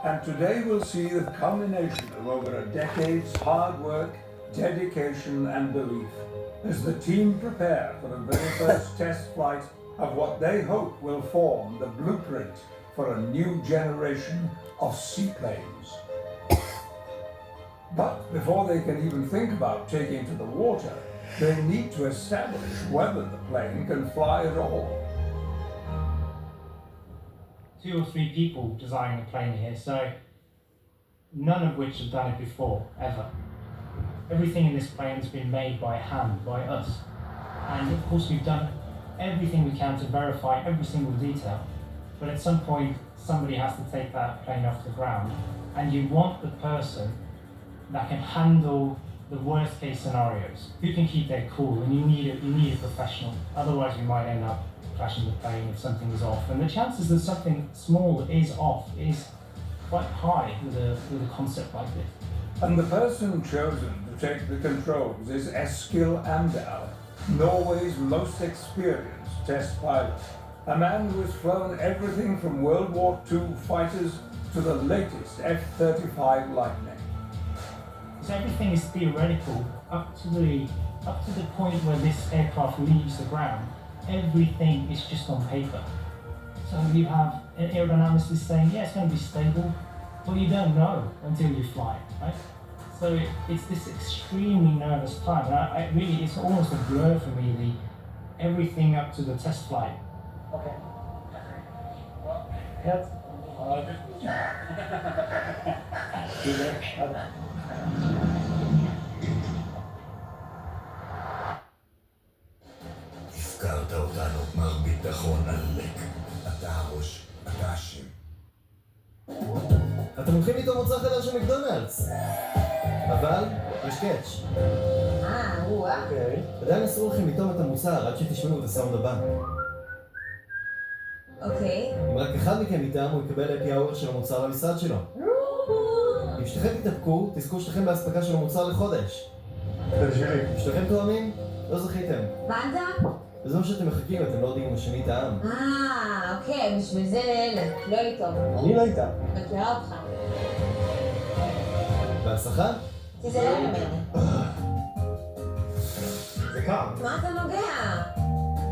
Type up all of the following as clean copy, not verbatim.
And today we'll see the culmination of over a decade's hard work, dedication and belief as the team prepare for the very first test flight of what they hope will form the blueprint for a new generation of seaplanes. But before they can even think about taking to the water, they need to establish whether the plane can fly at all. 2 or 3 people designing a plane here, so none of which have done it before, ever. Everything in this plane has been made by hand, by us. And of course we've done everything we can to verify every single detail. But at some point, somebody has to take that plane off the ground. And you want the person that can handle the worst case scenarios, who can keep their cool, and you need a professional. Otherwise, you might end up crashing the plane if something is off. And the chances that something small is off is quite high with a concept like this. And the person chosen to take the controls is Eskil Amdal, Norway's most experienced test pilot. A man who has flown everything from World War II fighters to the latest F-35 Lightning. So everything is theoretical up to the point where this aircraft leaves the ground. Everything is just on paper. So you have an aerodynamicist saying, yeah, it's going to be stable, but you don't know until you fly, right? So it's this extremely nervous time. And it's almost a blur for me, everything up to the test flight. Okay. Yep. הפקרת אותנו, מר ביטחון עלק. אתה הראש, אתה אשם. אתם הולכים לטעום מוצר חדש של מקדונלדס. אבל יש קאץ'. אוקיי. עדיין אסור לכם לטעום את המוצר עד שתשמעו את הסאונד הבא. אוקיי. אם רק אחד מכם יטעם, הוא יקבל אפי האוור של המוצר למשרד שלו. אם שתיכם תתאפקו, תזכו שתיכם בהספקה של המוצר לחודש. אם שתיכם תואמים, לא זכיתם. הבנת? בזמן שאתם מחכים, אתם לא יודעים אם השני טעם. אוקיי, בשביל זה לאלה. לא איתו. אני לא איתה. מכירה אותך. בהצלחה? תיזהר ממנו. זה קר. מה אתה נוגע?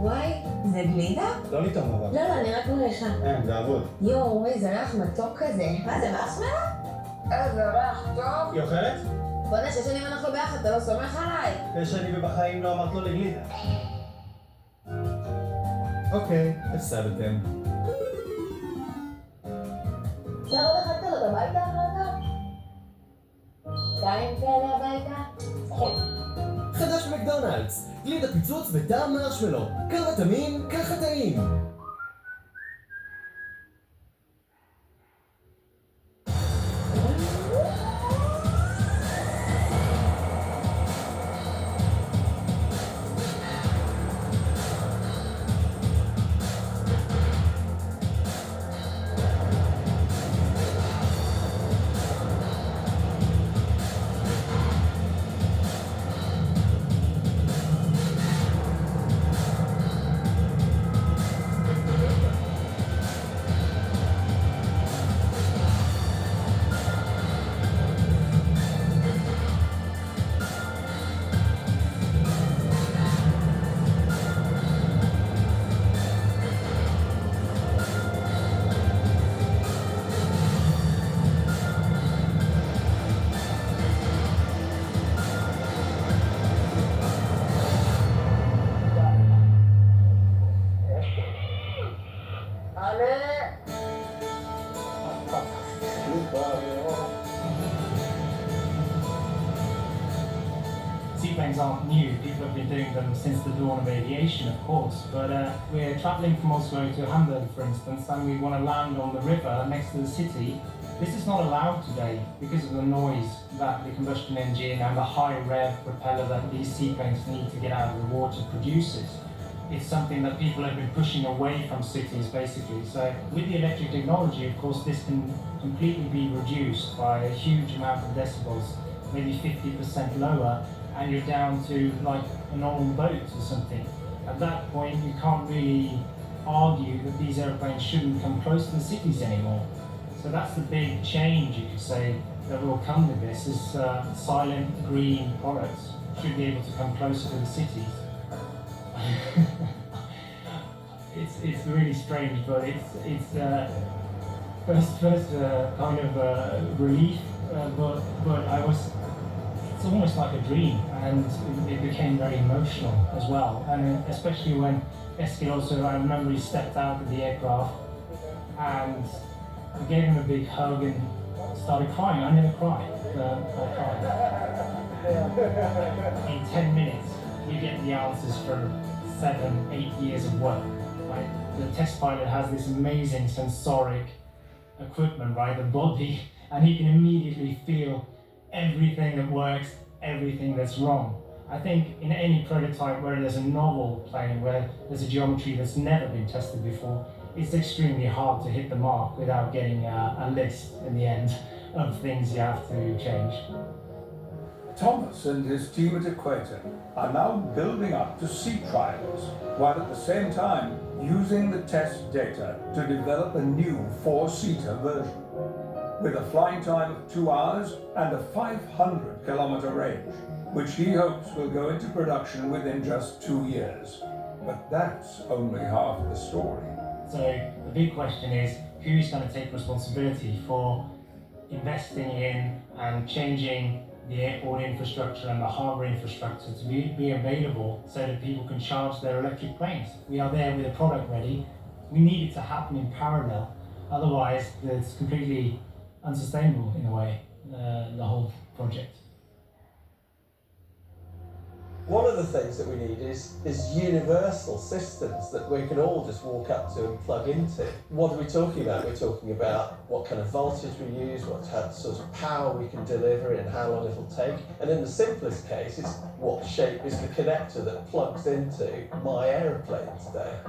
וואי, זה גלידה? לא לטעום אבל. לא, אני רק מריחה. זה עבוד. יואו, זה ריח מתוק כזה. מה זה, מרשמלו? איזה ריח טוב. היא אוכלת? בוא'נה, 6 שנים אנחנו ביחד, אתה לא סומך עליי. 6 שנים ובחיים לא אמרת לו לגלידה. אוקיי, הפסדתם. אפשר עוד אחד כזאת הביתה אחר כך? 2 כאלה הביתה? נכון. חדש מקדונלדס, גלידה פיצוץ וטעם מרשמלו. כמה טעים, ככה טעים. Seaplanes aren't new, people have been doing them since the dawn of aviation, of course, but we're travelling from Oslo to Hamburg, for instance, and we want to land on the river next to the city. This is not allowed today because of the noise that the combustion engine and the high rev propeller that these seaplanes need to get out of the water produces. It's something that people have been pushing away from cities, basically. So with the electric technology, of course, this can completely be reduced by a huge amount of decibels, maybe 50% lower, and you're down to like a normal boat or something. At that point, you can't really argue that these airplanes shouldn't come close to the cities anymore. So that's the big change, you could say, that will come with this, is silent green products should be able to come closer to the cities. It's really strange, but it's first kind of relief, but it's almost like a dream, and it became very emotional as well, and especially when Eskil also, I remember he stepped out of the aircraft and I gave him a big hug and started crying. I never cry, but I cried. In 10 minutes, you get the answers for 7-8 years of work. Right? The test pilot has this amazing sensoric equipment, right, the body, and he can immediately feel everything that works, everything that's wrong. I think in any prototype where there's a novel plane, where there's a geometry that's never been tested before, it's extremely hard to hit the mark without getting a list in the end of things you have to change. Thomas and his team at Equator are now building up to sea trials, while at the same time using the test data to develop a new 4-seater version. With a flying time of 2 hours and a 500-kilometer range, which he hopes will go into production within just 2 years. But that's only half the story. So the big question is, who's going to take responsibility for investing in and changing the airport infrastructure and the harbour infrastructure to be available so that people can charge their electric planes? We are there with a product ready. We need it to happen in parallel. Otherwise, it's completely unsustainable in a way, the whole project. One of the things that we need is universal systems that we can all just walk up to and plug into. What are we talking about? We're talking about what kind of voltage we use, what sort of power we can deliver and how long it'll take. And in the simplest case, it's what shape is the connector that plugs into my aeroplane today.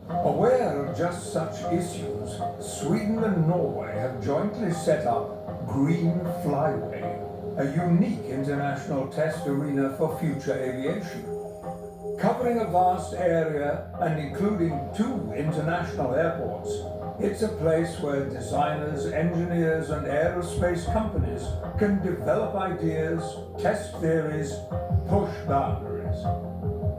Aware of just such issues, Sweden and Norway have jointly set up Green Flyway, a unique international test arena for future aviation. Covering a vast area and including 2 international airports, it's a place where designers, engineers, and aerospace companies can develop ideas, test theories, push boundaries.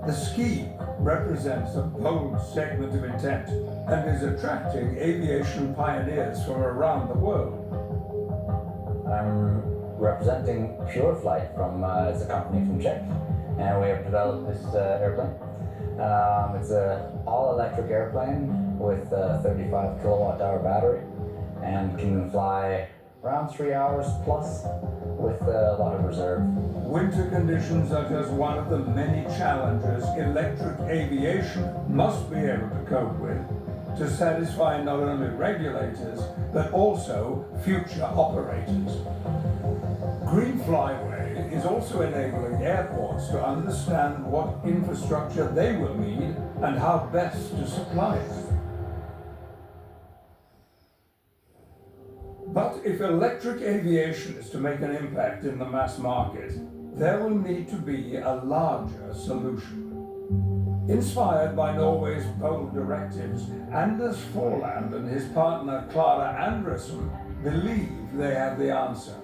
The scheme represents a bold statement of intent and is attracting aviation pioneers from around the world. I'm representing PureFlight from it's a company from Czech, and we have developed this airplane. It's an all-electric airplane with a 35 kilowatt-hour battery and can fly around 3 hours plus with a lot of reserve. Winter conditions are just one of the many challenges electric aviation must be able to cope with to satisfy not only regulators but also future operators. Green Flyway is also enabling airports to understand what infrastructure they will need and how best to supply it. But if electric aviation is to make an impact in the mass market, there will need to be a larger solution. Inspired by Norway's bold directives, Anders Forland and his partner Clara Andresen believe they have the answer.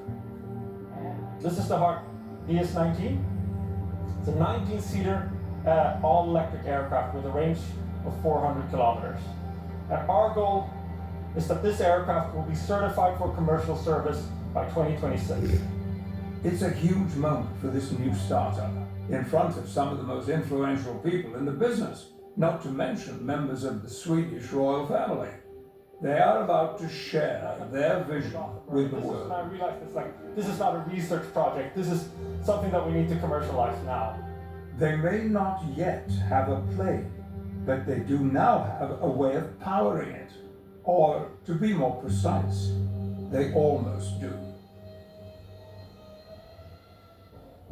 This is the Heart DS-19. It's a 19-seater all-electric aircraft with a range of 400 kilometers. And our goal is that this aircraft will be certified for commercial service by 2026. It's a huge moment for this new startup, in front of some of the most influential people in the business, not to mention members of the Swedish royal family. They are about to share their vision with the world. I realized this is not a research project. This is something that we need to commercialize now. They may not yet have a plane, but they do now have a way of powering it. Or, to be more precise, they almost do.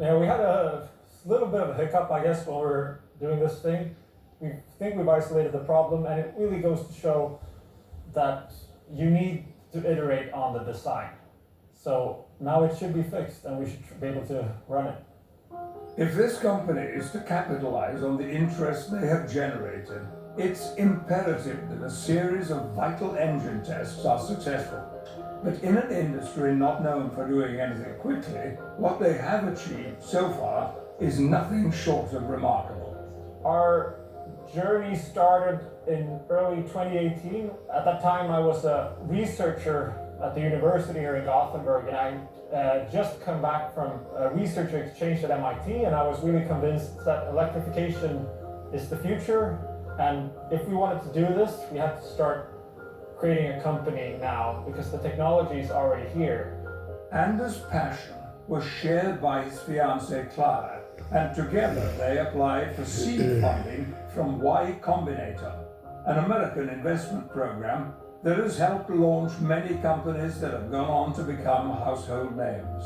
Yeah, we had a little bit of a hiccup, I guess, while we're doing this thing. We think we've isolated the problem, and it really goes to show that you need to iterate on the design. So now it should be fixed, and we should be able to run it. If this company is to capitalize on the interest they have generated, It's imperative that a series of vital engine tests are successful. But in an industry not known for doing anything quickly, what they have achieved so far is nothing short of remarkable. Our journey started in early 2018. At that time, I was a researcher at the university here in Gothenburg, and I just come back from a research exchange at MIT, and I was really convinced that electrification is the future. And if we wanted to do this, we had to start creating a company now, because the technology is already here. Anders' passion was shared by his fiancée Clara, and together they applied for seed funding from Y Combinator, an American investment program that has helped launch many companies that have gone on to become household names.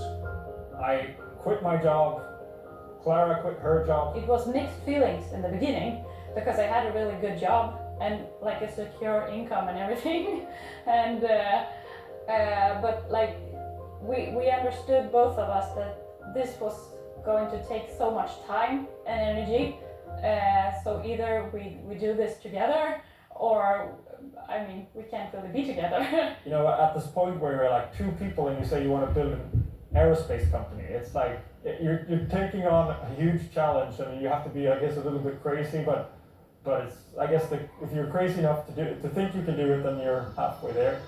I quit my job, Clara quit her job. It was mixed feelings in the beginning, because I had a really good job and like a secure income and everything. And but like we understood, both of us, that this was going to take so much time and energy. So either we do this together, or I mean, we can't really be together. You know, at this point where you're like two people and you say you want to build an aerospace company, it's like you're taking on a huge challenge. I mean, you have to be, I guess, a little bit crazy, but it's, I guess, if you're crazy enough to think you can do it, then you're halfway there.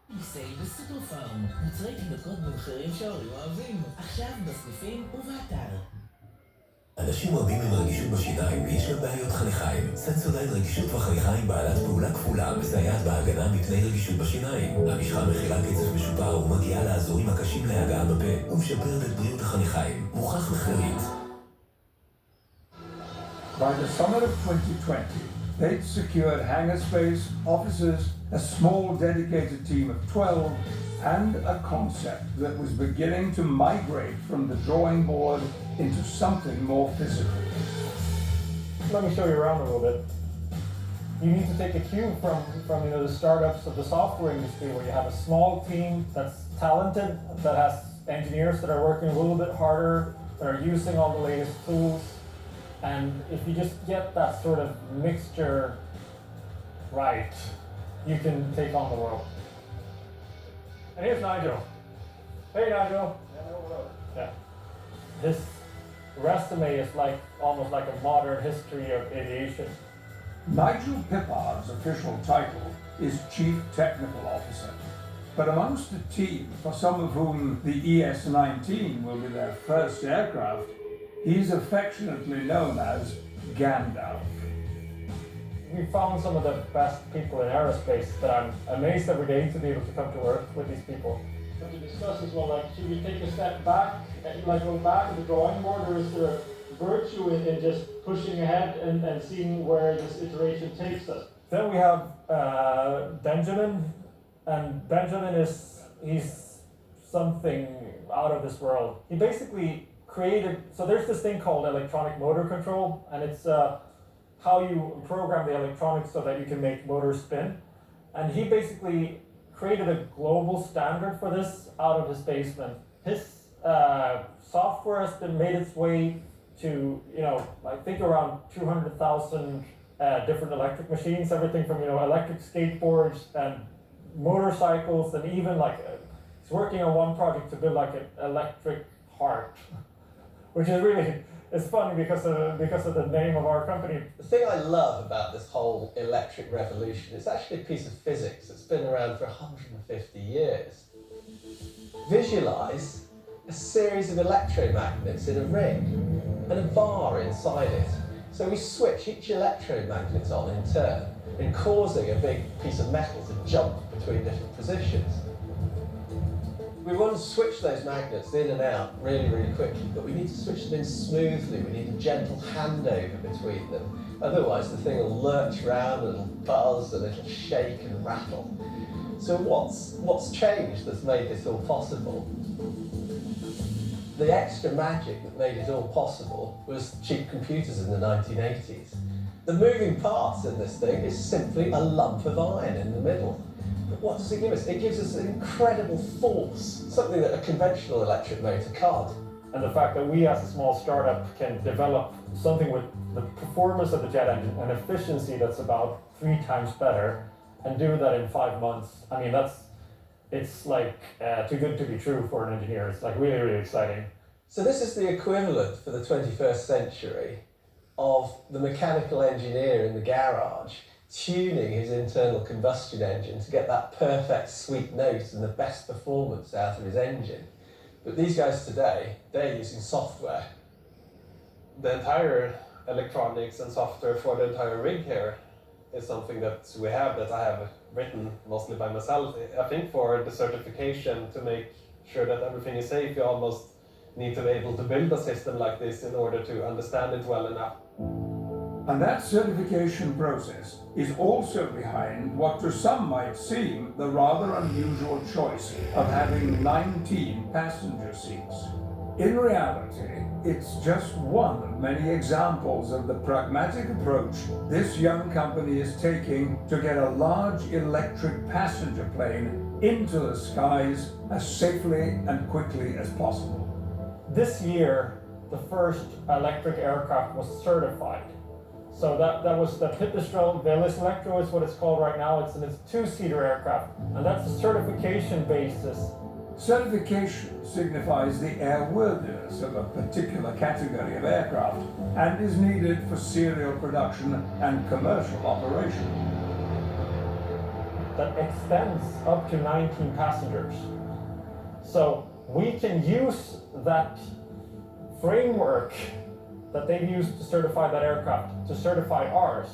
מסי בסופר פארם, מוצרי תינוקות במחירים שההורים אוהבים, עכשיו בסניפים ובאתר. אנשים רבים עם רגישות בשיניים ויש גם בעיות חניכיים. סנסודייט רגישות וחניכיים בעלת פעולה כפולה מסייעת בהגנה מפני רגישות בשיניים. המשחה מכילה קצב משופר ומגיעה לאזורים הקשים להגעה בפה ומשפרת את בריאות החניכיים. מוכח מחקרית. By the summer of 2020, they'd secured hangar space, offices, a small dedicated team of 12, and a concept that was beginning to migrate from the drawing board into something more physical. Let me show you around a little bit. You need to take a cue from the startups of the software industry, where you have a small team that's talented, that has engineers that are working a little bit harder, that are using all the latest tools. And if you just get that sort of mixture right, you can take on the world. And here's Nigel. Hey, Nigel. Yeah. His resume is almost like a modern history of aviation. Nigel Pippard's official title is Chief Technical Officer. But amongst a team, for some of whom the ES-19 will be their first aircraft, he's affectionately known as Gandalf. We found some of the best people in aerospace that I'm amazed every day to be able to come to work with these people. But to discuss as well, should we take a step back, go back to the drawing board, or is there virtue in just pushing ahead and seeing where this iteration takes us? Then we have Benjamin, and Benjamin he's something out of this world. He basically created, so there's this thing called electronic motor control, and it's how you program the electronics so that you can make motors spin. And he basically created a global standard for this out of his basement. His software has been made its way to, I think around 200,000 different electric machines, everything from, electric skateboards and motorcycles, and even he's working on one project to build an electric heart. Which is really, it's funny because of the name of our company. The thing I love about this whole electric revolution is actually a piece of physics that's been around for 150 years. Visualize a series of electromagnets in a ring and a bar inside it. So we switch each electromagnet on in turn, and causing a big piece of metal to jump between different positions. We want to switch those magnets in and out really, really quickly, but we need to switch them in smoothly. We need a gentle handover between them. Otherwise, the thing will lurch around, it'll buzz, and it'll shake and rattle. So what's changed that's made this all possible? The extra magic that made it all possible was cheap computers in the 1980s. The moving parts in this thing is simply a lump of iron in the middle. But what does it give us? It gives us an incredible force, something that a conventional electric motor can't. And the fact that we as a small startup can develop something with the performance of the jet engine and efficiency that's about 3 times better, and do that in 5 months. I mean, it's like too good to be true for an engineer. It's like really, really exciting. So this is the equivalent for the 21st century of the mechanical engineer in the garage tuning his internal combustion engine to get that perfect sweet note and the best performance out of his engine. But these guys today, they're using software. The entire electronics and software for the entire rig here is something that we have, that I have written mostly by myself. I think for the certification, to make sure that everything is safe, you almost need to be able to build a system like this in order to understand it well enough. And that certification process is also behind what to some might seem the rather unusual choice of having 19 passenger seats. In reality, it's just one of many examples of the pragmatic approach this young company is taking to get a large electric passenger plane into the skies as safely and quickly as possible. This year, the first electric aircraft was certified. So that was the Pipistrel Velis Electro is what it's called right now. It's a 2-seater aircraft, and that's a certification basis. Certification signifies the airworthiness of a particular category of aircraft and is needed for serial production and commercial operation. That extends up to 19 passengers. So we can use that framework that they've used to certify that aircraft to certify ours.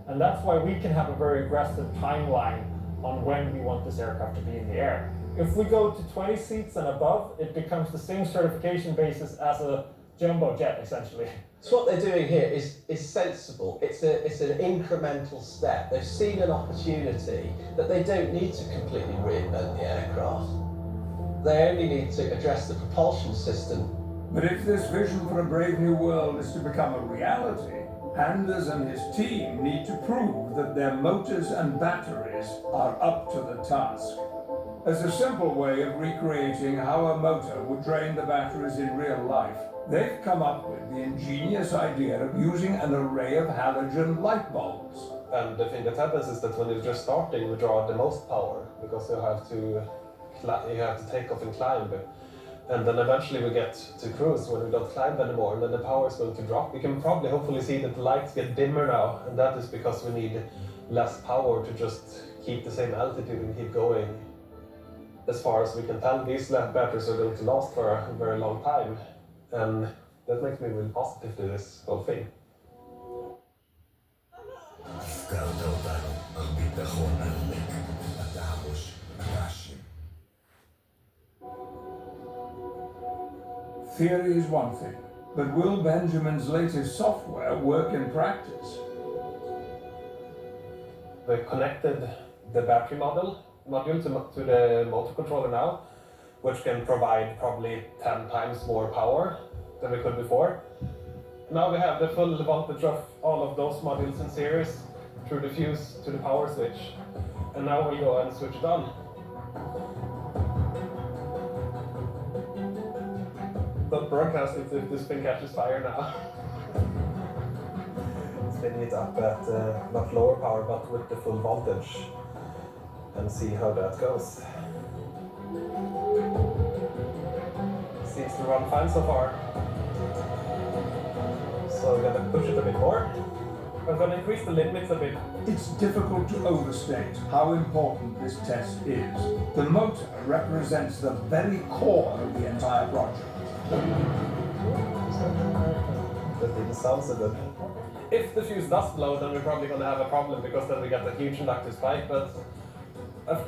And that's why we can have a very aggressive timeline on when we want this aircraft to be in the air. If we go to 20 seats and above, it becomes the same certification basis as a jumbo jet, essentially. So what they're doing here is sensible. It's an incremental step. They've seen an opportunity that they don't need to completely reinvent the aircraft. They only need to address the propulsion system. But if this vision for a brave new world is to become a reality, Anders and his team need to prove that their motors and batteries are up to the task. As a simple way of recreating how a motor would drain the batteries in real life, they've come up with the ingenious idea of using an array of halogen light bulbs. And the thing that happens is that when you're just starting, you draw the most power, because you have to take off and climb. And then eventually we get to cruise when we don't climb anymore, and then the power is going to drop. We can probably hopefully see that the lights get dimmer now, and that is because we need less power to just keep the same altitude and keep going. As far as we can tell, these batteries are going to last for a very long time, and that makes me really positive to this whole thing. Theory is one thing, but will Benjamin's latest software work in practice? We've connected the battery module to the motor controller now, which can provide probably 10 times more power than we could before. Now we have the full voltage of all of those modules in series through the fuse to the power switch. And now we'll go and switch it on. Don't broadcast it if this thing catches fire now. Spinning it up at not lower power but with the full voltage, and see how that goes. Seems to run fine so far. So we're gonna push it a bit more. I'm gonna increase the limits a bit. It's difficult to overstate how important this test is. The motor represents the very core of the entire project. That didn't sound so good. If the fuse does blow, then we're probably gonna have a problem, because then we get a huge inductive spike, but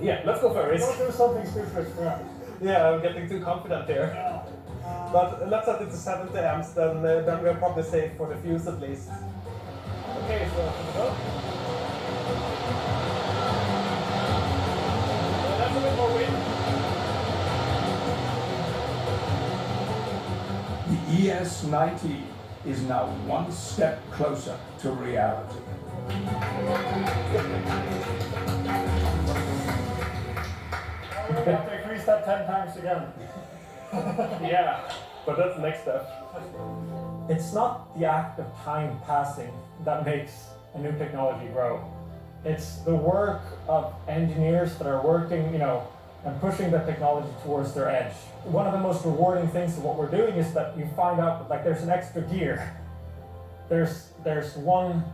yeah, let's go for a risk. Don't do something stupid, yeah. Yeah, I'm getting too confident here. But let's set it to 70 amps, then we're probably safe for the fuse at least. Okay, so here we go. That's a bit more wind. The ES-90 is now one step closer to reality. We're going to have to increase that 10 times again. Yeah, but that's the next step. It's not the act of time passing that makes a new technology grow. It's the work of engineers that are working, and pushing the technology towards their edge. One of the most rewarding things of what we're doing is that you find out that there's an extra gear. There's one.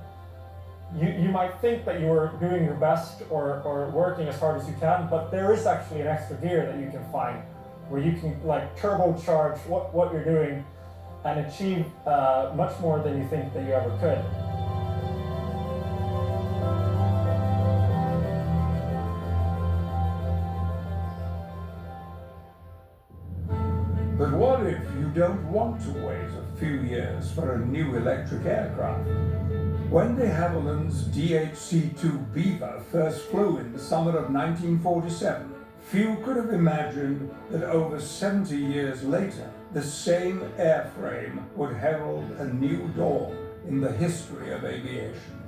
You might think that you're doing your best or working as hard as you can, but there is actually an extra gear that you can find where you can turbocharge what you're doing and achieve much more than you think that you ever could. But what if you don't want to wait a few years for a new electric aircraft? When de Havilland's DHC-2 Beaver first flew in the summer of 1947, few could have imagined that over 70 years later, the same airframe would herald a new dawn in the history of aviation.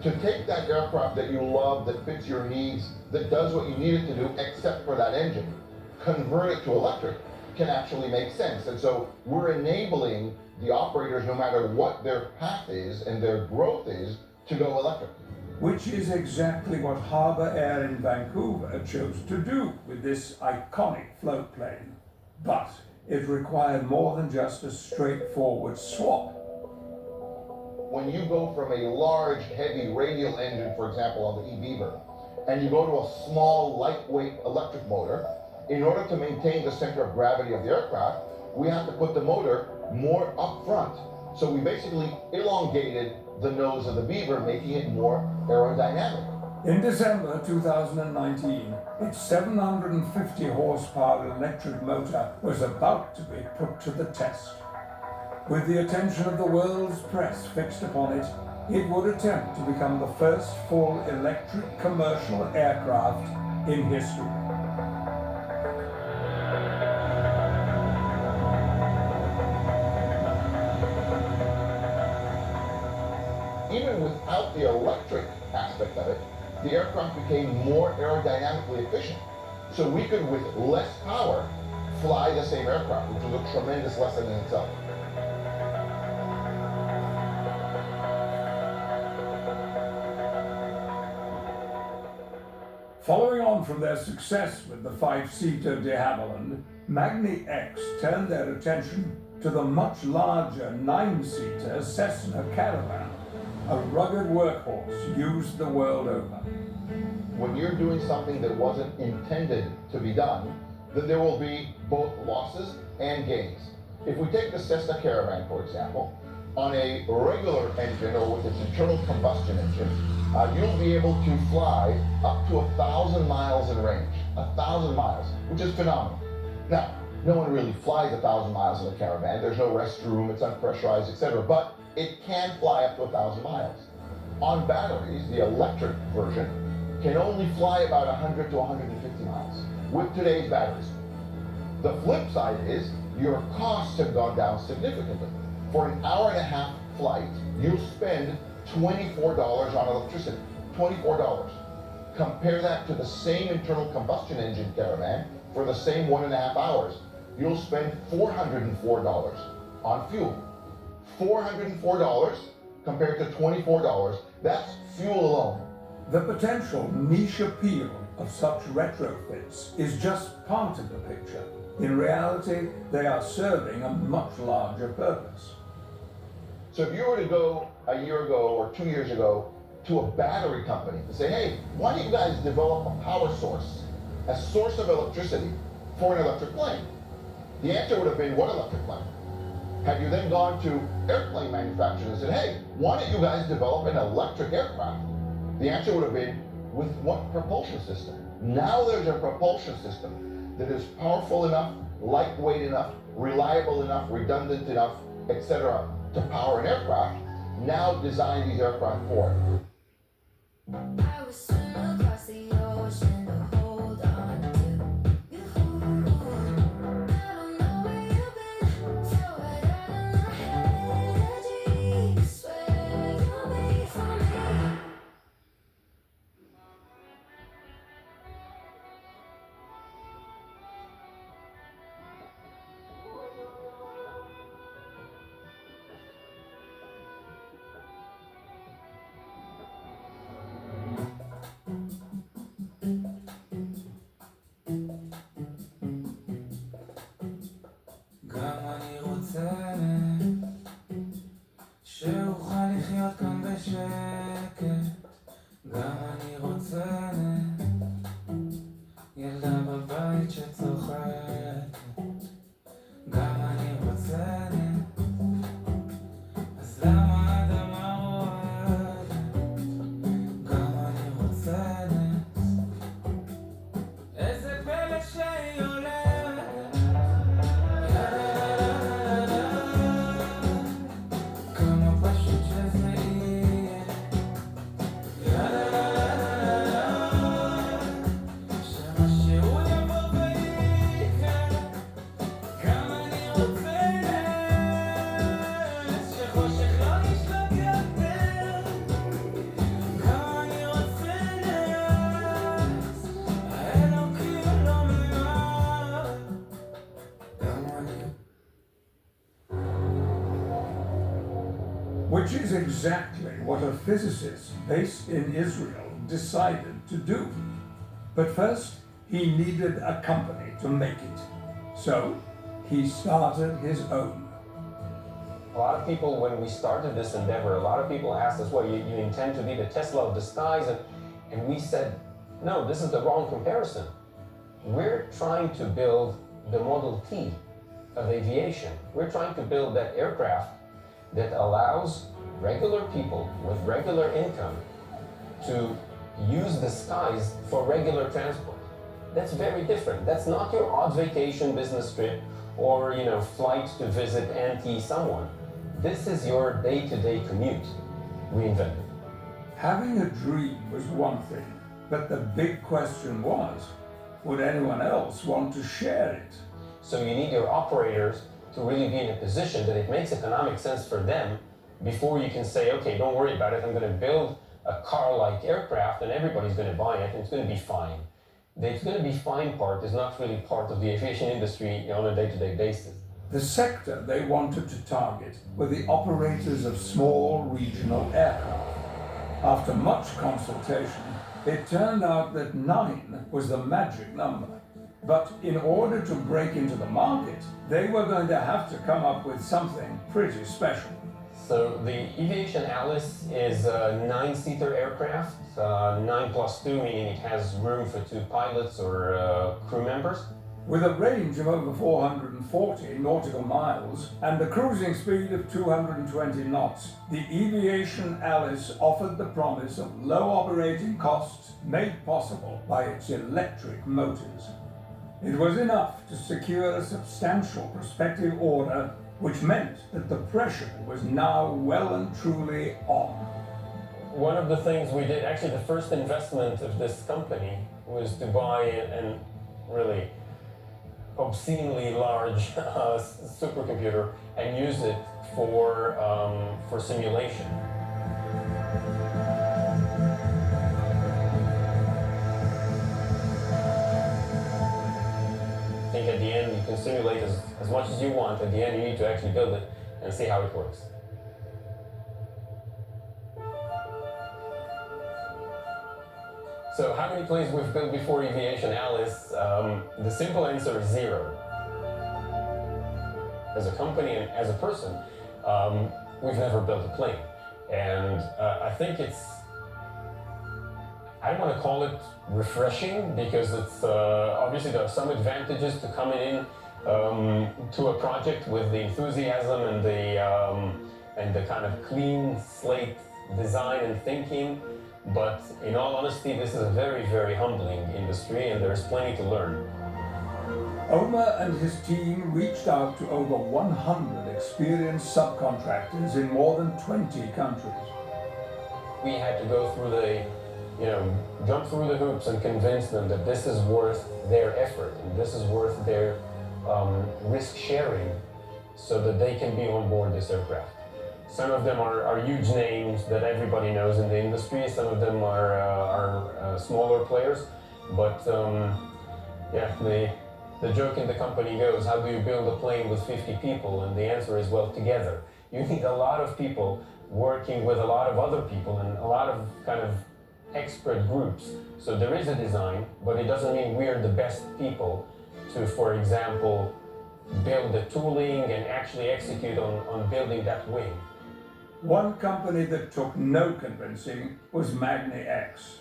To take that aircraft that you love, that fits your needs, that does what you need it to do, except for that engine, convert it to electric, can actually make sense. And so we're enabling the operators, no matter what their path is and their growth is, to go electric. Which is exactly what Harbour Air in Vancouver chose to do with this iconic float plane. But it required more than just a straightforward swap. When you go from a large, heavy radial engine, for example, on the E-Beaver, and you go to a small, lightweight electric motor, in order to maintain the center of gravity of the aircraft, we have to put the motor more up front. So we basically elongated the nose of the Beaver, making it more aerodynamic. In December 2019, its 750 horsepower electric motor was about to be put to the test. With the attention of the world's press fixed upon it, it would attempt to become the first full electric commercial aircraft in history. Even without the electric aspect of it, the aircraft became more aerodynamically efficient. So we could, with less power, fly the same aircraft, which was a tremendous lesson in itself. Following on from their success with the 5-seater de Havilland, Magni X turned their attention to the much larger 9-seater Cessna Caravan, a rugged workhorse used the world over. When you're doing something that wasn't intended to be done, then there will be both losses and gains. If we take the Cessna Caravan, for example, on a regular engine or with its internal combustion engine, you'll be able to fly up to 1,000 miles in range. 1,000 miles, which is phenomenal. Now, no one really flies 1,000 miles in a Caravan. There's no restroom, it's unpressurized, etc. But it can fly up to 1,000 miles. On batteries, the electric version can only fly about 100 to 150 miles with today's batteries. The flip side is your costs have gone down significantly. For an hour and a half flight, you'll spend $24 on electricity. $24. Compare that to the same internal combustion engine Caravan for the same 1.5 hours. You'll spend $404 on fuel. $404 compared to $24. That's fuel alone. The potential niche appeal of such retrofits is just part of the picture. In reality, they are serving a much larger purpose. So if you were to go a year ago or 2 years ago to a battery company and say, hey, why don't you guys develop a power source, a source of electricity for an electric plane? The answer would have been, what electric plane? Had you then gone to airplane manufacturers and said, hey, why don't you guys develop an electric aircraft? The answer would have been, with what propulsion system? Now there's a propulsion system that is powerful enough, lightweight enough, reliable enough, redundant enough, etc., to power an aircraft. Now design these aircraft for it. I was swimming across the ocean to hold on to you. I don't know where you've been, so right out of my head. I swear you'll be for me. נותנת, ילדה בבית שצוחקת, גם אני רוצנת, אז למה האדמה רועדת, גם אני רוצנת, איזה פלא שהיא הולכת, כמה פשוט שזה יהיה, שמשהו יבוא ויקרה, גם אני רוצה נס, שחושך לא ישלוט יותר, גם אני רוצה נס, האלוקים לא ממהר, גם אני. Which is exactly what a physicist based in Israel decided to do. But first, he needed a company to make it. So, he started his own. A lot of people, when we started this endeavor, a lot of people asked us, well, you intend to be the Tesla of the skies? And we said, no, this is the wrong comparison. We're trying to build the Model T of aviation. We're trying to build that aircraft that allows regular people with regular income to use the skies for regular transport. That's very different. That's not your odd vacation business trip or, flight to visit auntie someone. This is your day-to-day commute we invented. Having a dream was one thing, but the big question was, would anyone else want to share it? So you need your operators to really be in a position that it makes economic sense for them before you can say, okay, don't worry about it, I'm going to build a car-like aircraft and everybody's going to buy it and it's going to be fine. The it's going to be fine part is not really part of the aviation industry on a day-to-day basis. The sector they wanted to target were the operators of small regional aircraft. After much consultation, it turned out that 9 was the magic number. But in order to break into the market, they were going to have to come up with something pretty special. So the Aviation Alice is a 9-seater aircraft, 9+2, meaning it has room for 2 pilots or crew members. With a range of over 440 nautical miles and a cruising speed of 220 knots, the Aviation Alice offered the promise of low operating costs made possible by its electric motors. It was enough to secure a substantial prospective order, which meant that the pressure was now well and truly on. One of the things we did, actually the first investment of this company, was to buy an really obscenely large supercomputer and use it for simulation. I think at the end you can simulate as much as you want. At the end you need to actually build it and see how it works. So how many planes we've built before Aviation Alice? The simple answer is 0. As a company and as a person, we've never built a plane. And I think it's, I don't want to call it refreshing because it's obviously there are some advantages to coming in to a project with the enthusiasm and the kind of clean slate design and thinking. But in all honesty, this is a very, very humbling industry and there's plenty to learn. Omer and his team reached out to over 100 experienced subcontractors in more than 20 countries. We had to go through the, jump through the hoops and convince them that this is worth their effort and this is worth their risk sharing so that they can be on board this aircraft. Some of them are huge names that everybody knows in the industry. Some of them are smaller players. But the joke in the company goes, how do you build a plane with 50 people? And the answer is, well, together. You need a lot of people working with a lot of other people and a lot of kind of expert groups. So there is a design, but it doesn't mean we're the best people to, for example, build the tooling and actually execute on building that wing. One company that took no convincing was Magni X.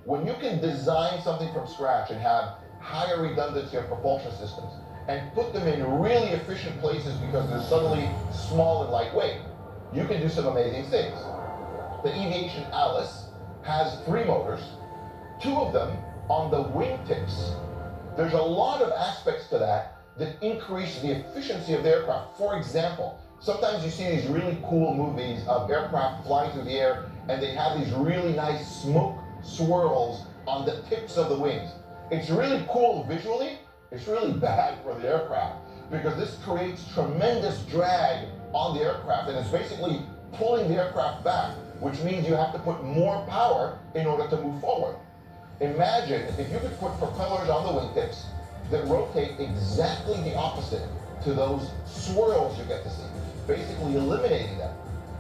When you can design something from scratch and have higher redundancy of propulsion systems and put them in really efficient places because they're suddenly small and lightweight, you can do some amazing things. The Eviation Alice has 3 motors, 2 of them on the wingtips. There's a lot of aspects to that increase the efficiency of the aircraft. For example, sometimes you see these really cool movies of aircraft flying through the air and they have these really nice smoke swirls on the tips of the wings. It's really cool visually, it's really bad for the aircraft because this creates tremendous drag on the aircraft and it's basically pulling the aircraft back, which means you have to put more power in order to move forward. Imagine if you could put propellers on the wingtips that rotate exactly the opposite to those swirls you get to see, basically eliminating them.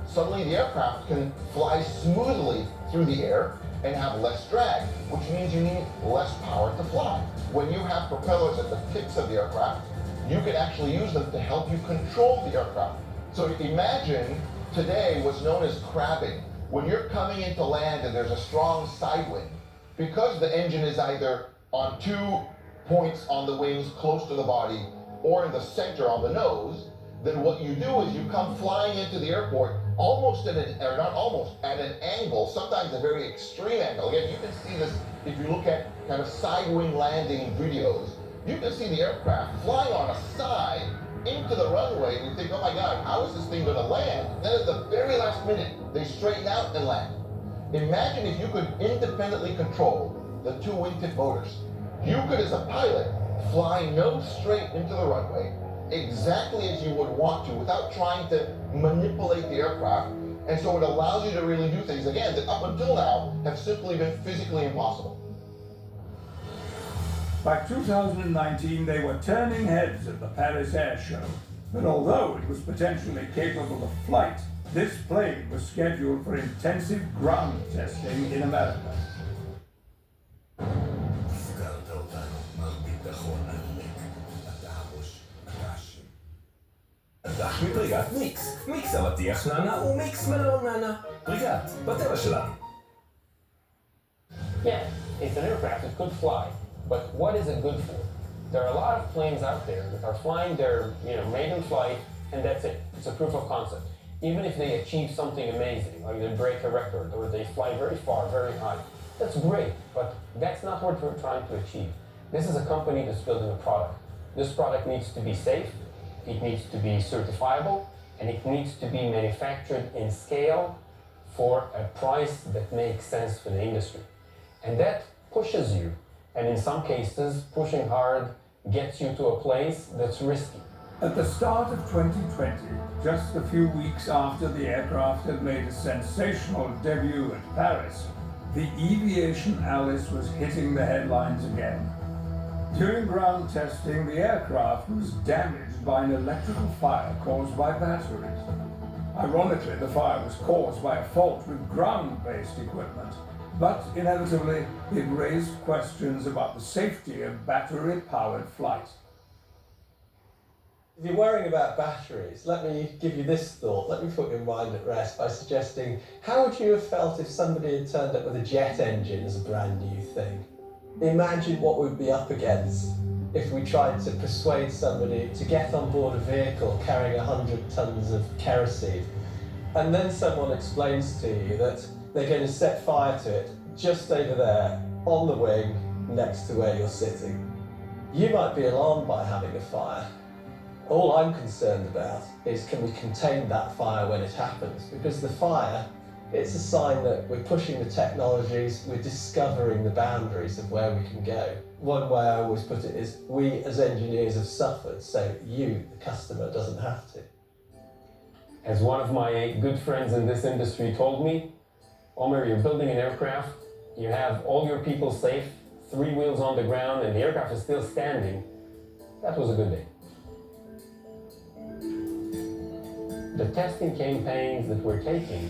Suddenly the aircraft can fly smoothly through the air and have less drag, which means you need less power to fly. When you have propellers at the tips of the aircraft, you can actually use them to help you control the aircraft. So imagine today what's known as crabbing. When you're coming into land and there's a strong side wind, because the engine is either on 2 points on the wings close to the body or in the center on the nose, then what you do is you come flying into the airport almost at an, or not almost, at an angle, sometimes a very extreme angle. Again, you can see this if you look at kind of side wing landing videos. You can see the aircraft flying on a side into the runway and you think, oh my God, how is this thing gonna land? And then at the very last minute, they straighten out and land. Imagine if you could independently control the 2 wingtip motors. You could, as a pilot, fly nose straight into the runway exactly as you would want to without trying to manipulate the aircraft. And so it allows you to really do things, again, that up until now have simply been physically impossible. By 2019, they were turning heads at the Paris Air Show. But although it was potentially capable of flight, this plane was scheduled for intensive ground testing in America. פתח מפריגת מיקס. מיקס אבטיח נענה ומיקס מלון נענה. פריגת, בטבע שלנו. Yeah, it's an aircraft, it could fly, but what is it good for? There are a lot of planes out there that are flying their maiden flight, and that's it. It's a proof of concept. Even if they achieve something amazing, like they break a record, or they fly very far, very high, that's great, but that's not what we're trying to achieve. This is a company that's building a product. This product needs to be safe, it needs to be certifiable, and it needs to be manufactured in scale for a price that makes sense for the industry. And that pushes you, and in some cases, pushing hard gets you to a place that's risky. At the start of 2020, just a few weeks after the aircraft had made a sensational debut at Paris, the Eviation Alice was hitting the headlines again. During ground testing, the aircraft was damaged by an electrical fire caused by batteries. Ironically, the fire was caused by a fault with ground-based equipment, but inevitably it raised questions about the safety of battery-powered flight. If you're worrying about batteries, let me give you this thought. Let me put your mind at rest by suggesting, how would you have felt if somebody had turned up with a jet engine as a brand new thing? Imagine what we'd be up against if we tried to persuade somebody to get on board a vehicle carrying 100 tons of kerosene, and then someone explains to you that they're going to set fire to it just over there on the wing next to where you're sitting. You might be alarmed by having a fire. All I'm concerned about is, can we contain that fire when it happens? Because the fire, it's a sign that we're pushing the technologies, we're discovering the boundaries of where we can go. One way I always put it is, we as engineers have suffered, so you, the customer, doesn't have to. As one of my good friends in this industry told me, Omer, you're building an aircraft, you have all your people safe, 3 wheels on the ground, and the aircraft is still standing. That was a good day. The testing campaigns that we're taking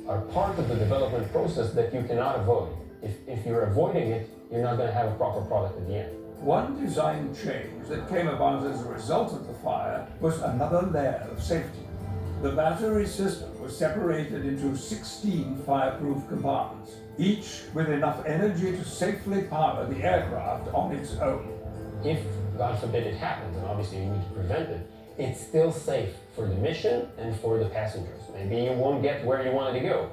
are part of the development process that you cannot avoid. If you're avoiding it, you're not going to have a proper product at the end. One design change that came about as a result of the fire was another layer of safety. The battery system was separated into 16 fireproof compartments, each with enough energy to safely power the aircraft on its own. If, God forbid, it happens, and obviously you need to prevent it, it's still safe for the mission and for the passengers. Maybe you won't get where you wanted to go,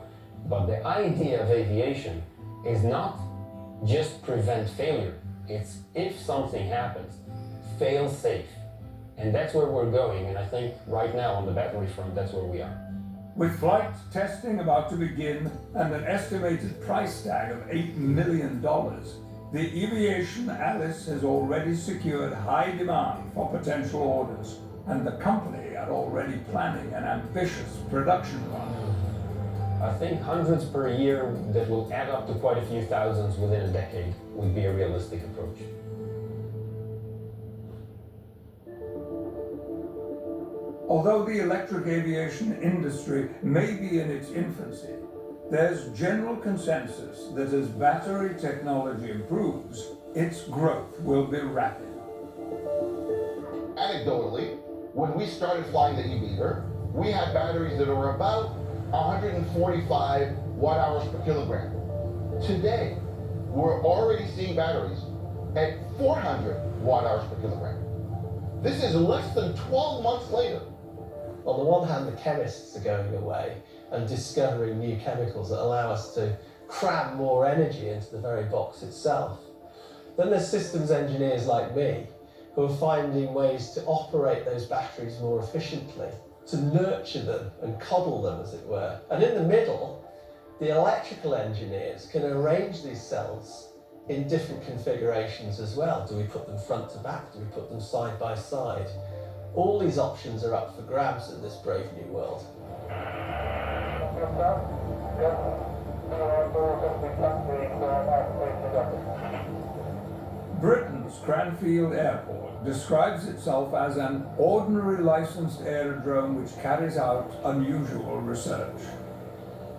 but the idea of aviation is not just prevent failure. It's if something happens, fail safe. And that's where we're going, and I think right now on the battery front, that's where we are. With flight testing about to begin and an estimated price tag of $8 million, the Aviation Alice has already secured high demand for potential orders, and the company are already planning an ambitious production run. I think hundreds per year that will add up to quite a few thousands within a decade would be a realistic approach. Although the electric aviation industry may be in its infancy, there's general consensus that as battery technology improves, its growth will be rapid. Anecdotally, when we started flying the e-beater, we had batteries that were about 145 watt-hours per kilogram. Today, we're already seeing batteries at 400 watt-hours per kilogram. This is less than 12 months later. On the one hand, the chemists are going away and discovering new chemicals that allow us to cram more energy into the very box itself. Then there's systems engineers like me who are finding ways to operate those batteries more efficiently, to nurture them and coddle them, as it were. And in the middle, the electrical engineers can arrange these cells in different configurations as well. Do we put them front to back? Do we put them side by side? All these options are up for grabs in this brave new world. Britain's Cranfield Airport describes itself as an ordinary licensed aerodrome which carries out unusual research.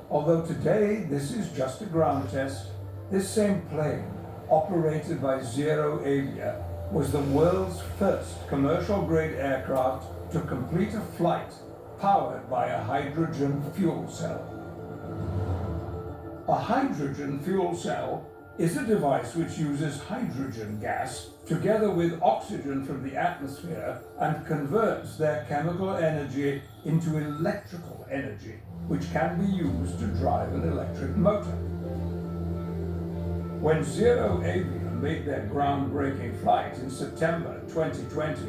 Although today this is just a ground test, this same plane, operated by Zero Avia, was the world's first commercial-grade aircraft to complete a flight powered by a hydrogen fuel cell. A hydrogen fuel cell is a device which uses hydrogen gas together with oxygen from the atmosphere and converts their chemical energy into electrical energy, which can be used to drive an electric motor. When Zero Avia made their groundbreaking flight in September 2020,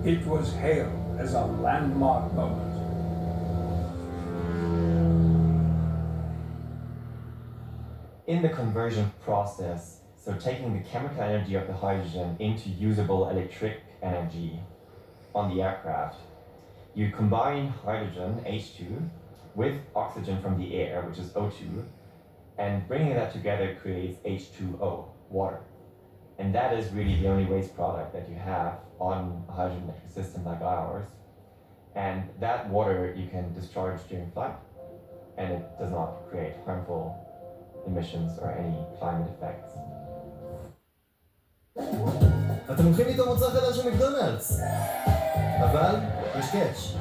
it was hailed as a landmark moment. In the conversion process, so taking the chemical energy of the hydrogen into usable electric energy on the aircraft, you combine hydrogen, H2, with oxygen from the air, which is O2, and bringing that together creates H2O, water. And that is really the only waste product that you have on a hydrogen electric system like ours. And that water you can discharge during flight, and it does not create harmful emissions or any climate effects. אתם הולכים איתו מוצר חדש של מקדונלדס. אבל יש קאץ'.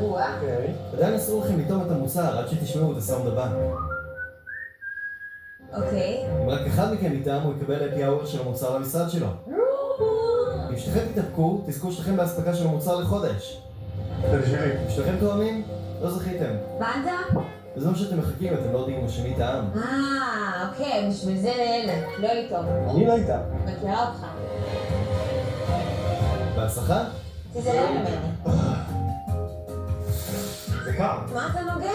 וואה. עדיין אסור לכם לטעום את המוצר עד שתשמעו את הסאונד הבא. אוקיי. אם רק אחד מכם איתם, הוא יקבל אפי האורך של המוצר למשרד שלו. אם שתיכם תתאפקו, תזכו שתיכם בהספקה של המוצר לחודש. אם שתיכם תואמים, לא זכיתם. בנת? זה לא שאתם מחכים, אתם לא יודעים אם השני טעם. אוקיי, בשביל זה נהנה. לא איתו. אני לא איתם. מכירה אותך. בהצלחה? תזלם ממני. זה קר. מה אתה נוגע?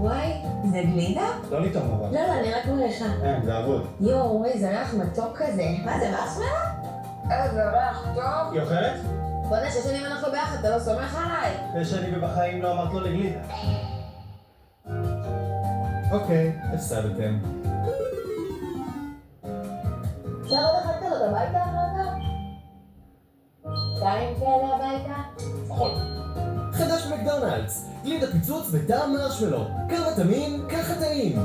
וואי, זה גלידה? לא לטעום אבל. לא, אני רק מריחה. זה אבוד. יואו, איזה ריח מתוק כזה. מה זה, מרשמלו? איזה ריח טוב. היא אוכלת? בוא'נה, 6 שנים אנחנו ביחד, אתה לא סומך עליי? 6 שנים ובחיים לא אמרת לו לגלידה. אוקיי, הפסדתם. אפשר עוד אחת כזאת הביתה אחר כך? 2 כאלה הביתה? נכון. חדש מקדונלדס, גלידה פיצוץ וטעם מרשמלו. כמה טעים, ככה טעים.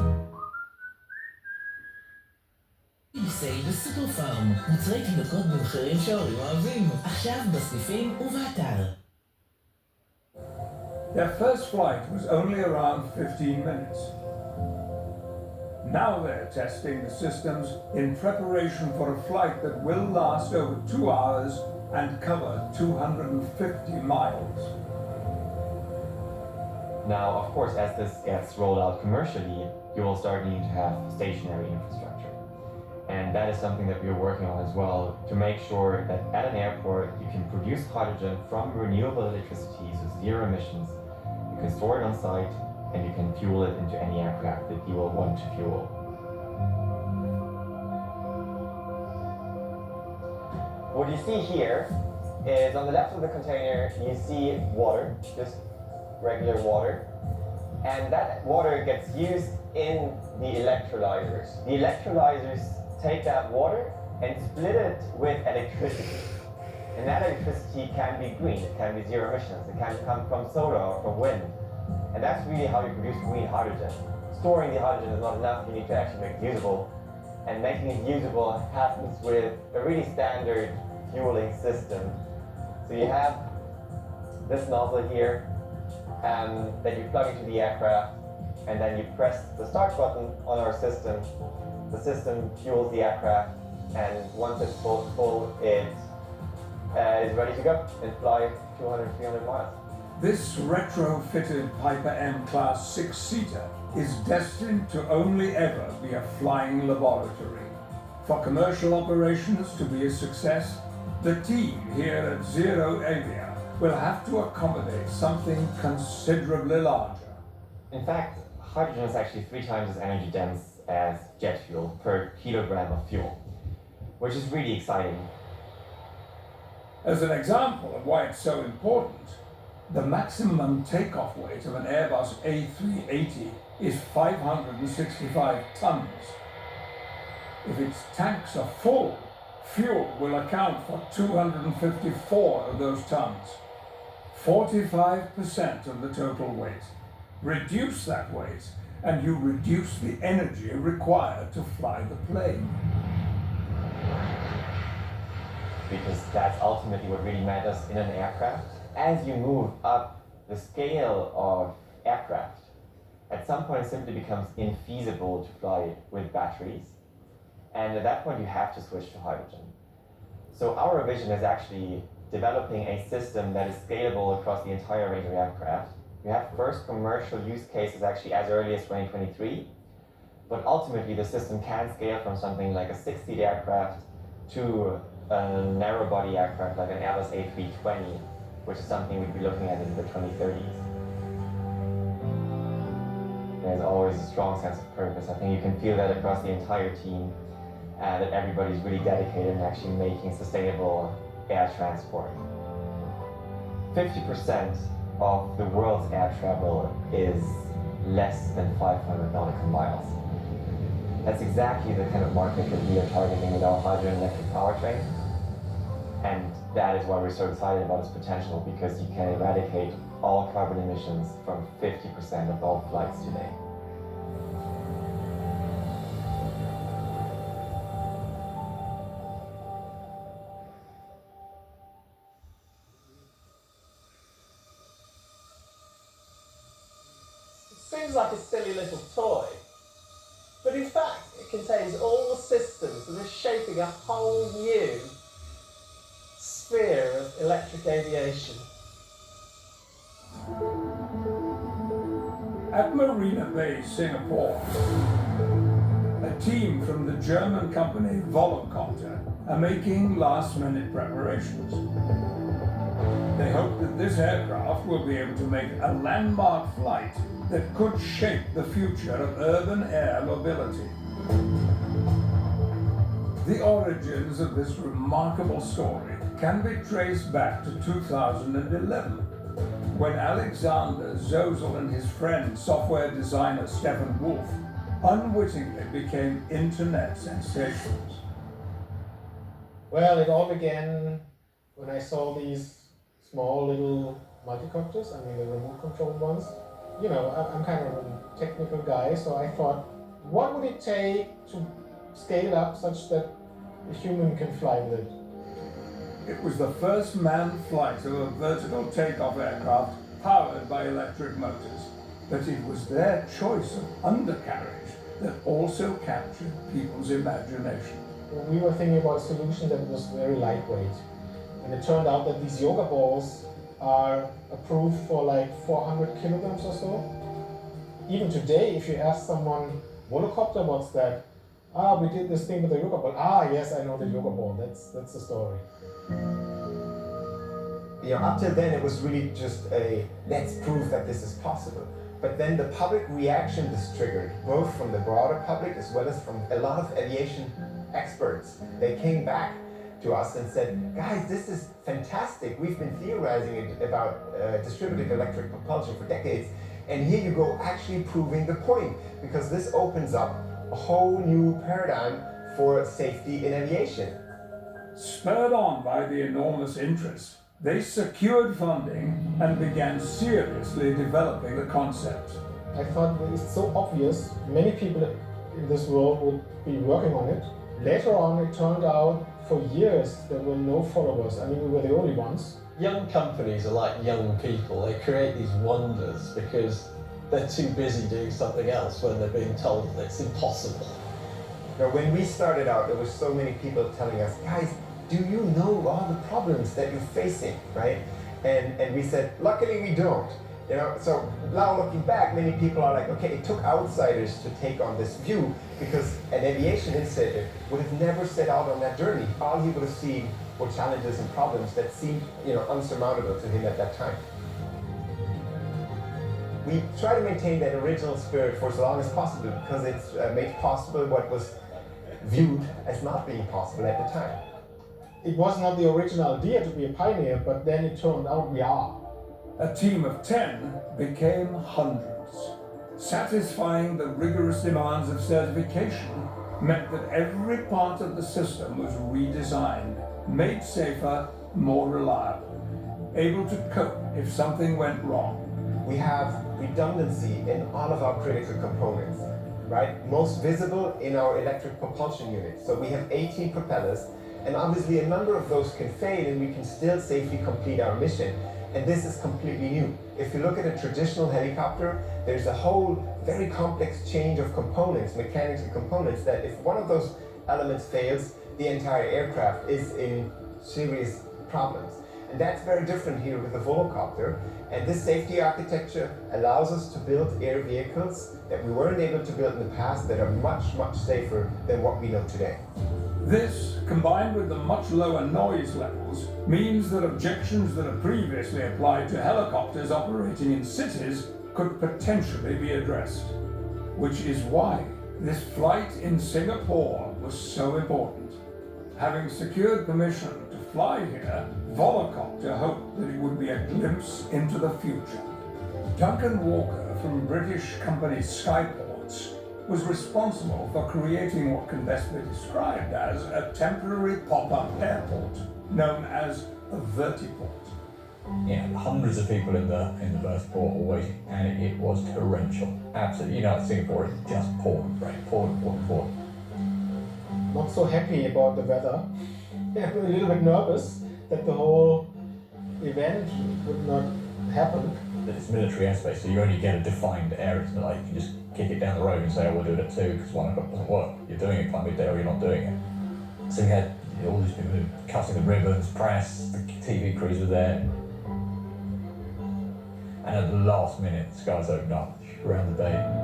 איבסי בסופר פארם, מוצרי תינוקות במחירים שההורים אוהבים, עכשיו בסניפים ובאתר. Their first flight was only around 15 minutes. Now they're testing the systems in preparation for a flight that will last over 2 hours and cover 250 miles. Now, of course, as this gets rolled out commercially, you will start needing to have stationary infrastructure. And that is something that we are working on as well, to make sure that at an airport you can produce hydrogen from renewable electricity, so zero emissions. You can store it on site, and you can fuel it into any aircraft that you will want to fuel. What you see here is on the left of the container, you see water, just regular water. And that water gets used in the electrolyzers. The electrolyzers take that water and split it with electricity. And that electricity can be green, it can be zero emissions, it can come from solar or from wind. And that's really how you produce green hydrogen. Storing the hydrogen is not enough, you need to actually make it usable. And making it usable happens with a really standard fueling system. So you have this nozzle here that you plug into the aircraft, and then you press the start button on our system. The system fuels the aircraft, and once it's full, it is ready to go and fly 200, 300 miles. This retrofitted Piper M-class six-seater is destined to only ever be a flying laboratory. For commercial operations to be a success, the team here at Zero Avia will have to accommodate something considerably larger. In fact, hydrogen is actually 3 times as energy dense as jet fuel per kilogram of fuel, which is really exciting. As an example of why it's so important, the maximum takeoff weight of an Airbus A380 is 565 tons. If its tanks are full, fuel will account for 254 of those tons, 45% of the total weight. Reduce that weight, and you reduce the energy required to fly the plane. Because that's ultimately what really matters in an aircraft. As you move up the scale of aircraft, at some point it simply becomes infeasible to fly with batteries. And at that point you have to switch to hydrogen. So our vision is actually developing a system that is scalable across the entire range of aircraft. We have first commercial use cases actually as early as 2023, but ultimately the system can scale from something like a 6-seat aircraft to a narrow-body aircraft like an Airbus A320, which is something we'd be looking at in the 2030s. There's always a strong sense of purpose. I think you can feel that across the entire team, that everybody's really dedicated in actually making sustainable air transport. 50% of the world's air travel is less than 500 nautical miles. That's exactly the kind of market that we are targeting with our hydrogen electric powertrain. And that is why we're so excited about its potential, because you can eradicate all carbon emissions from 50% of all flights today. Seems like a silly little toy, but in fact it contains all the systems that are shaping a whole new sphere of electric aviation. At Marina Bay, Singapore, a team from the German company Volocopter are making last-minute preparations. They hope that this aircraft will be able to make a landmark flight that could shape the future of urban air mobility. The origins of this remarkable story can be traced back to 2011, when Alexander Zozel and his friend, software designer Stefan Wolf, unwittingly became internet sensations. Well, it all began when I saw these small little multicopters, I mean the remote controlled ones. You know, I'm kind of a technical guy, so I thought, what would it take to scale up such that a human can fly with it? It was the first manned flight of a vertical takeoff aircraft powered by electric motors, but it was their choice of undercarriage that also captured people's imagination. We were thinking about a solution that was very lightweight. And it turned out that these yoga balls are approved for like 400 kilograms or so. Even today, if you ask someone, volocopter, what's that? Ah, we did this thing with the yoga ball. Ah, yes, I know the yoga ball. That's the story. Up till then, it was really just a let's prove that this is possible. But then the public reaction this triggered, both from the broader public as well as from a lot of aviation experts. They came back to us and said, guys, this is fantastic. We've been theorizing about distributed electric propulsion for decades. And here you go actually proving the point, because this opens up a whole new paradigm for safety in aviation. Spurred on by the enormous interest, they secured funding and began seriously developing the concept. I thought it's so obvious, many people in this world would be working on it. Later on, it turned out for years there were no followers. I mean, we were the only ones. Young companies are like young people. They create these wonders because they're too busy doing something else when they're being told that it's impossible. Now, when we started out, there were so many people telling us, guys, do you know all the problems that you're facing, right? And we said, luckily we don't. So now looking back, many people are like, okay, it took outsiders to take on this view because an aviation insider would have never set out on that journey. All he would have seen were challenges and problems that seemed, unsurmountable to him at that time. We try to maintain that original spirit for as long as possible because it's made possible what was viewed as not being possible at the time. It was not the original idea to be a pioneer, but then it turned out we are. A team of 10 became hundreds. Satisfying the rigorous demands of certification meant that every part of the system was redesigned, made safer, more reliable, able to cope if something went wrong. We have redundancy in all of our critical components, right? Most visible in our electric propulsion unit. So we have 18 propellers, and obviously a number of those can fail and we can still safely complete our mission. And this is completely new. If you look at a traditional helicopter, there's a whole very complex change of components, mechanical components, that if one of those elements fails, the entire aircraft is in serious problems. And that's very different here with the volocopter. And this safety architecture allows us to build air vehicles that we weren't able to build in the past that are much, much safer than what we know today. This, combined with the much lower noise levels, means that objections that had previously applied to helicopters operating in cities could potentially be addressed. Which is why this flight in Singapore was so important. Having secured permission to fly here, Volocopter hoped that it would be a glimpse into the future. Duncan Walker from British company Skyports was responsible for creating what can best be described as a temporary pop-up airport, known as a vertiport. Yeah, hundreds of people in the vertiport were waiting, and it was torrential. Absolutely, Singapore is just pouring rain, pouring. Not so happy about the weather. Yeah, we're a little bit nervous that the whole event would not happen. It's military airspace, so you only get a defined area. It's not like you can just kick it down the road and say, oh, we'll do it at 2 because 1 o'clock doesn't work. You're doing it by midday or you're not doing it. So we had all these people cutting the ribbons, press, the TV crews were there. And at the last minute, the skies opened up around the bay.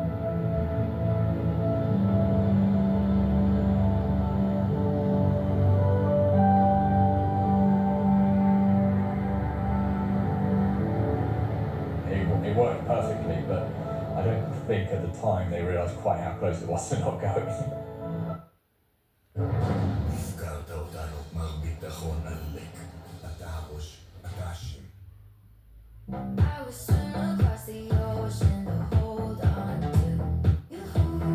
It worked perfectly, but I don't think at the time they realised quite how close it was to not going. הפקרת אותנו, מר ביטחון עלק. אתה הראש, אתה אשם. I was swimming across the ocean to hold on to you. I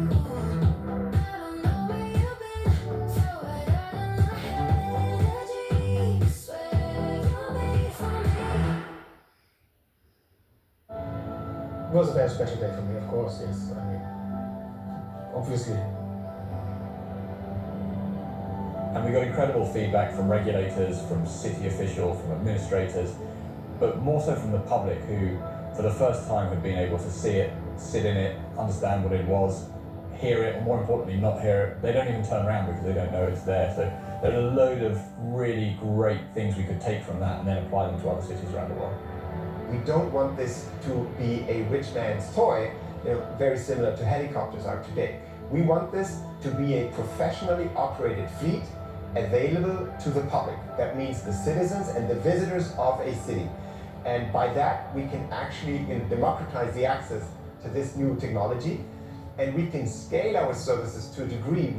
don't know where you've been, so right out of my head. I swear you're made for me. It was a very special day for me, of course, yes. I mean, obviously. And we got incredible feedback from regulators, from city officials, from administrators, but more so from the public who for the first time had been able to see it, sit in it, understand what it was, hear it, or more importantly, not hear it. They don't even turn around because they don't know it's there. So there are a load of really great things we could take from that and then apply them to other cities around the world. We don't want this to be a rich man's toy, very similar to helicopters are today. We want this to be a professionally operated fleet available to the public. That means the citizens and the visitors of a city. And by that, we can actually democratize the access to this new technology, and we can scale our services to a degree.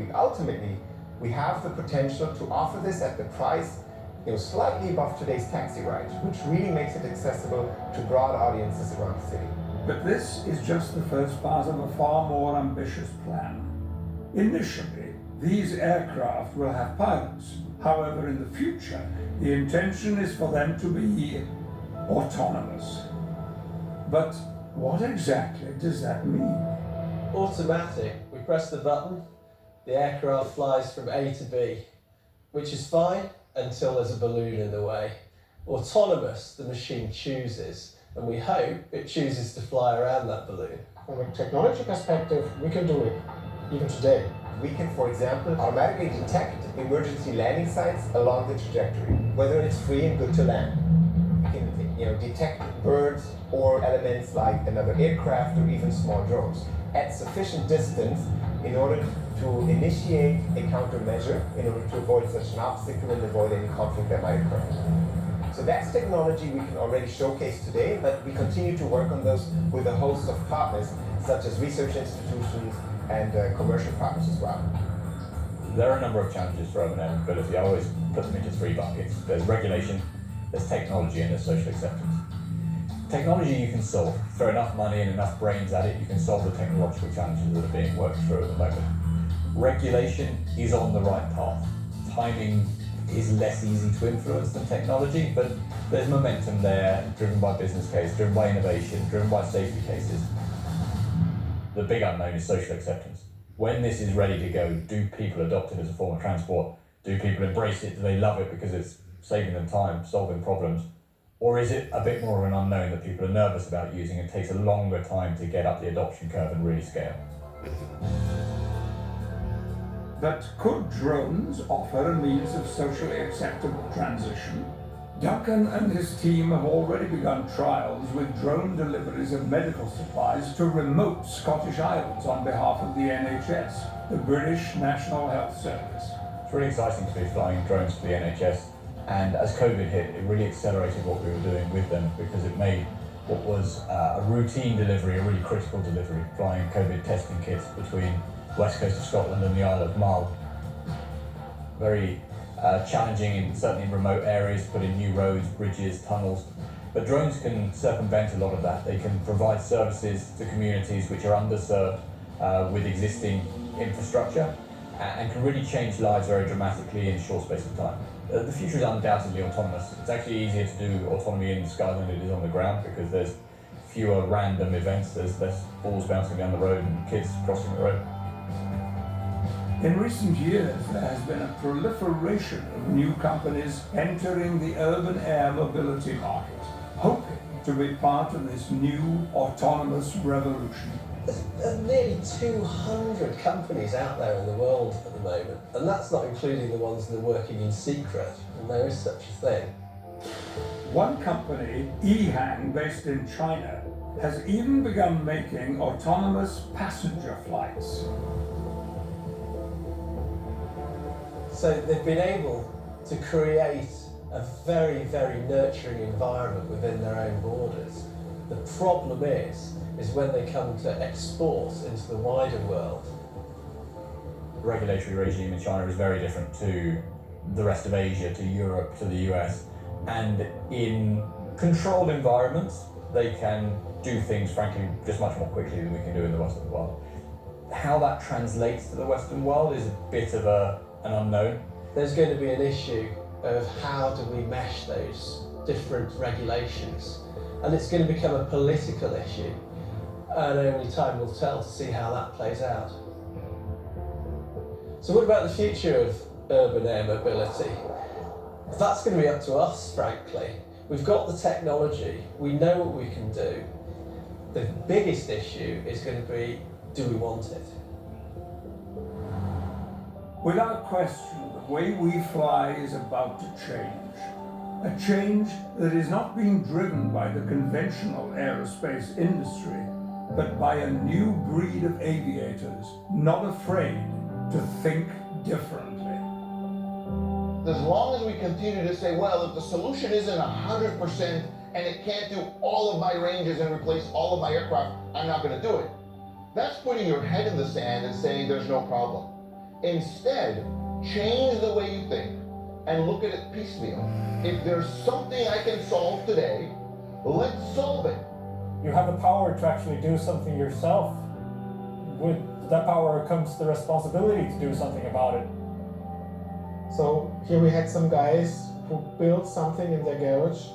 We have the potential to offer this at the price slightly above today's taxi ride, which really makes it accessible to broad audiences around the city. But this is just the first part of a far more ambitious plan. Initially, these aircraft will have pilots. However, in the future, the intention is for them to be autonomous. But what exactly does that mean? Automatic. We press the button, the aircraft flies from A to B, which is fine until there's a balloon in the way. Autonomous, the machine chooses, and we hope it chooses to fly around that balloon. From a technology perspective, we can do it, even today. We can, for example, automatically detect emergency landing sites along the trajectory, whether it's free and good to land. We can detect birds or elements like another aircraft or even small drones at sufficient distance in order to initiate a countermeasure in order to avoid such an obstacle and avoid any conflict that might occur. So that's technology we can already showcase today, but we continue to work on those with a host of partners, such as research institutions and commercial partners as well. There are a number of challenges for urban air mobility. I always put them into three buckets. There's regulation, there's technology, and there's social acceptance. Technology you can solve. Throw enough money and enough brains at it, you can solve the technological challenges that are being worked through at the moment. Regulation is on the right path. Timing is less easy to influence than technology, but there's momentum there, driven by business case, driven by innovation, driven by safety cases. The big unknown is social acceptance. When this is ready to go, do people adopt it as a form of transport? Do people embrace it? Do they love it because it's saving them time, solving problems? Or is it a bit more of an unknown that people are nervous about using and takes a longer time to get up the adoption curve and really scale? But could drones offer a means of socially acceptable transition? Duncan and his team have already begun trials with drone deliveries of medical supplies to remote Scottish Islands on behalf of the NHS, the British National Health Service. It's really exciting to be flying drones for the NHS, and as COVID hit, it really accelerated what we were doing with them because it made what was a routine delivery a really critical delivery, flying COVID testing kits between the west coast of Scotland and the Isle of Mull. Very challenging, certainly in remote areas, put in new roads, bridges, tunnels. But drones can circumvent a lot of that. They can provide services to communities which are underserved with existing infrastructure and can really change lives very dramatically in a short space of time. The future is undoubtedly autonomous. It's actually easier to do autonomy in the sky than it is on the ground because there's fewer random events, there's less balls bouncing down the road and kids crossing the road. In recent years, there has been a proliferation of new companies entering the urban air mobility market, hoping to be part of this new autonomous revolution. There's nearly 200 companies out there in the world at the moment, and that's not including the ones that are working in secret, and there is such a thing. One company, EHang, based in China, has even begun making autonomous passenger flights. So they've been able to create a very, very nurturing environment within their own borders. The problem is when they come to export into the wider world. The regulatory regime in China is very different to the rest of Asia, to Europe, to the US. And in controlled environments, they can do things, frankly, just much more quickly than we can do in the Western world. How that translates to the Western world is a bit of an unknown. There's going to be an issue of how do we mesh those different regulations, and it's going to become a political issue, and only time will tell to see how that plays out. So what about the future of urban air mobility? That's going to be up to us, frankly. We've got the technology, we know what we can do. The biggest issue is going to be, do we want it? Without question, the way we fly is about to change. A change that is not being driven by the conventional aerospace industry, but by a new breed of aviators not afraid to think differently. As long as we continue to say, well, if the solution isn't 100% and it can't do all of my ranges and replace all of my aircraft, I'm not going to do it. That's putting your head in the sand and saying there's no problem. Instead, change the way you think and look at it piecemeal. If there's something I can solve today, let's solve it. You have the power to actually do something yourself. With that power comes the responsibility to do something about it. So here we had some guys who built something in their garage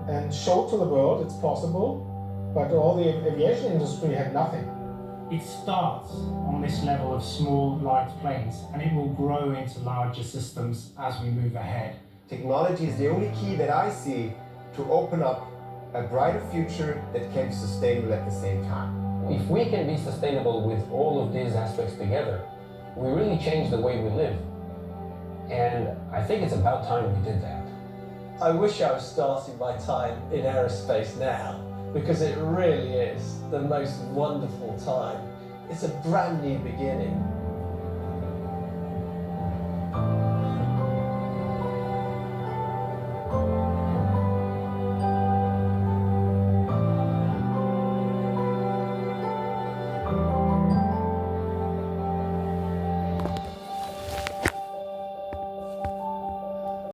and showed to the world it's possible, but all the aviation industry had nothing. It starts on this level of small, light planes, and it will grow into larger systems as we move ahead. Technology is the only key that I see to open up a brighter future that can be sustainable at the same time. If we can be sustainable with all of these aspects together, we really change the way we live. And I think it's about time we did that. I wish I was starting my time in aerospace now, because it really is the most wonderful time. It's a brand new beginning.